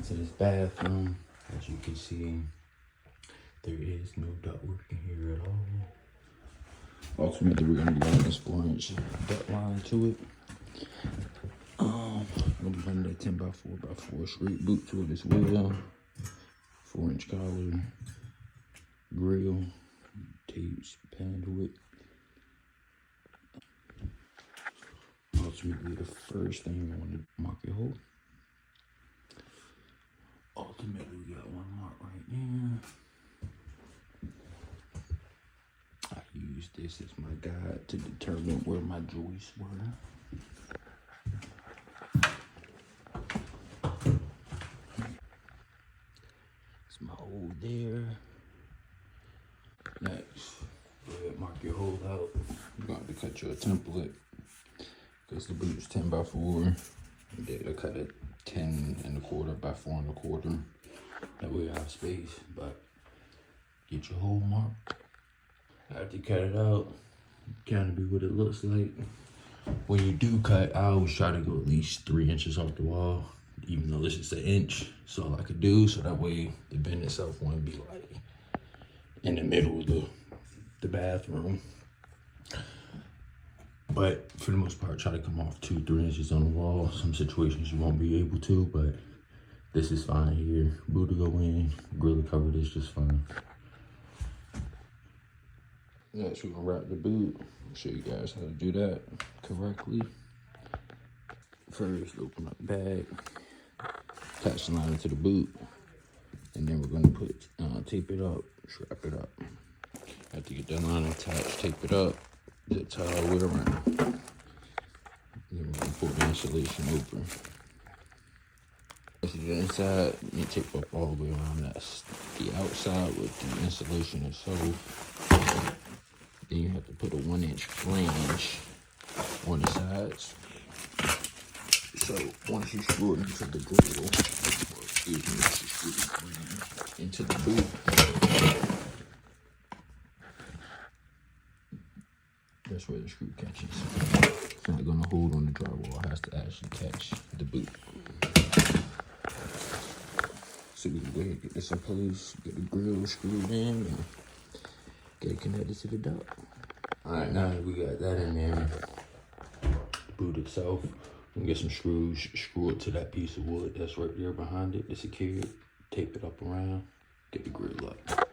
into this bathroom. As you can see, there is no ductwork in here at all. Ultimately, we're gonna be running this 4-inch duct line to it. I'm gonna be running that 10x4x4 straight boot to it as well. 4-inch collar, grill, tapes, conduit. Ultimately, the first thing you want to mark your hole. Ultimately, we got one mark right there. I use this as my guide to determine where my joists were. It's my hole there. Next, go ahead, mark your hole out. You're going to have to cut you a template because the boot's 10x4. They cut it 10¼ by 4¼ that way I have space, but get your hole marked. After you cut it out, kind of be what it looks like. When you do cut, I always try to go at least 3 inches off the wall, even though this is 1 inch. That's all I could do, so that way the bend itself won't be like in the middle of the bathroom. But for the most part, try to come off 2-3 inches on the wall. Some situations you won't be able to, but this is fine here. Boot to go in, grill covered is just fine. Next, we're gonna wrap the boot. I'll show you guys how to do that correctly. First, open up the bag, attach the line to the boot, and then we're gonna put tape it up, strap it up. After you get that line attached, tape it up. Zip tie all the way around. Then we're gonna pull the insulation open. This is the inside. You tape up all the way around. That's the outside with the insulation itself. Then you have to put a 1-inch flange on the sides. So once you screw it into the grill, into the boot. That's where the screw catches. It's not gonna hold on the drywall. It has to actually catch the boot. So we can go ahead and get this in place, get the grill screwed in, and get it connected to the duct. All right, now that we got that in there, the boot itself, we can get some screws, screw it to that piece of wood that's right there behind it. It's secured. Tape it up around, get the grill up.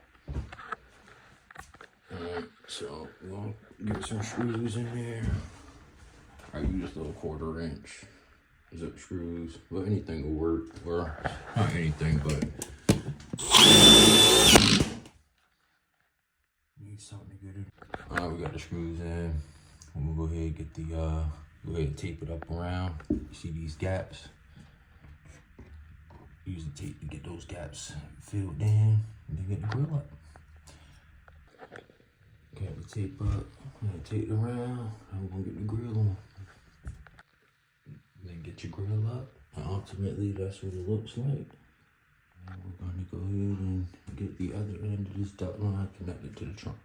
Alright, so we're gonna get some screws in there. I use a little 1/4 inch zip screws. Well, anything will work, or not anything, but need something to get it. Alright, we got the screws in. We'll go ahead and get the go ahead and tape it up around. You see these gaps? Use the tape to get those gaps filled in, and then get the grill up. Got the tape up, and tape it around, and we're gonna get the grill on. Then get your grill up, and ultimately that's what it looks like. And we're gonna go ahead and get the other end of this duct line connected to the trunk.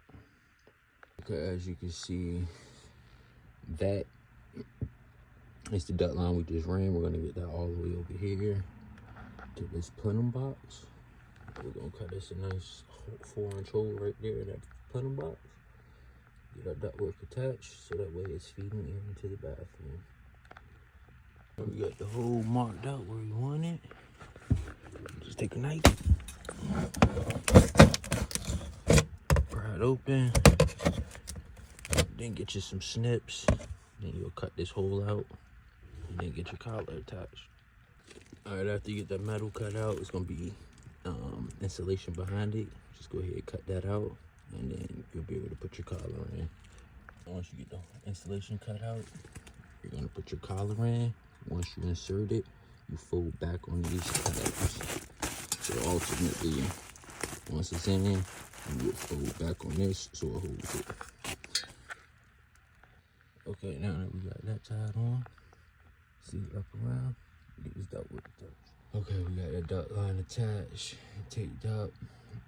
Okay, as you can see, that is the duct line we just ran. We're gonna get that all the way over here to this plenum box. We're gonna cut this a nice 4-inch hole right there in that plenum box. Get our ductwork attached so that way it's feeding into the bathroom. We got the hole marked out where we want it. Just take a knife, pry it open, then get you some snips. Then you'll cut this hole out, and then get your collar attached. All right, after you get that metal cut out, it's gonna be insulation behind it. Just go ahead and cut that out, and then you'll be able to put your collar in. Once you get the insulation cut out, you're gonna put your collar in. Once you insert it, you fold back on these cutouts. So ultimately, once it's in, you will fold back on this so it holds it. Okay, now that we got that tied on, see it up around, get this ductwork attached. Okay, we got that duct line attached, taped up.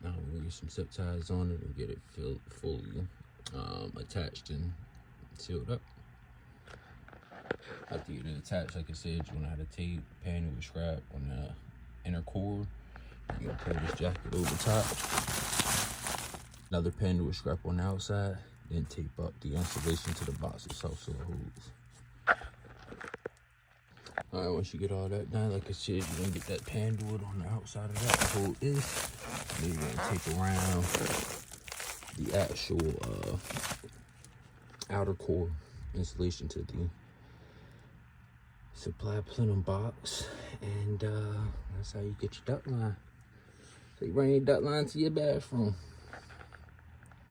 Now we'll get some zip ties on it and get it fully attached and sealed up. After you get it attached, like I said, you're gonna have to tape, pan it with scrap on the inner cord. You're gonna pull this jacket over top. Another pin with strap on the outside. Then tape up the insulation to the box itself so it holds. All right, once you get all that done, like I said, you're gonna get that panduit on the outside of that to hold this. Then you're gonna tape around the actual outer core insulation to the supply plenum box, and that's how you get your duct line. So you bring your duct line to your bathroom.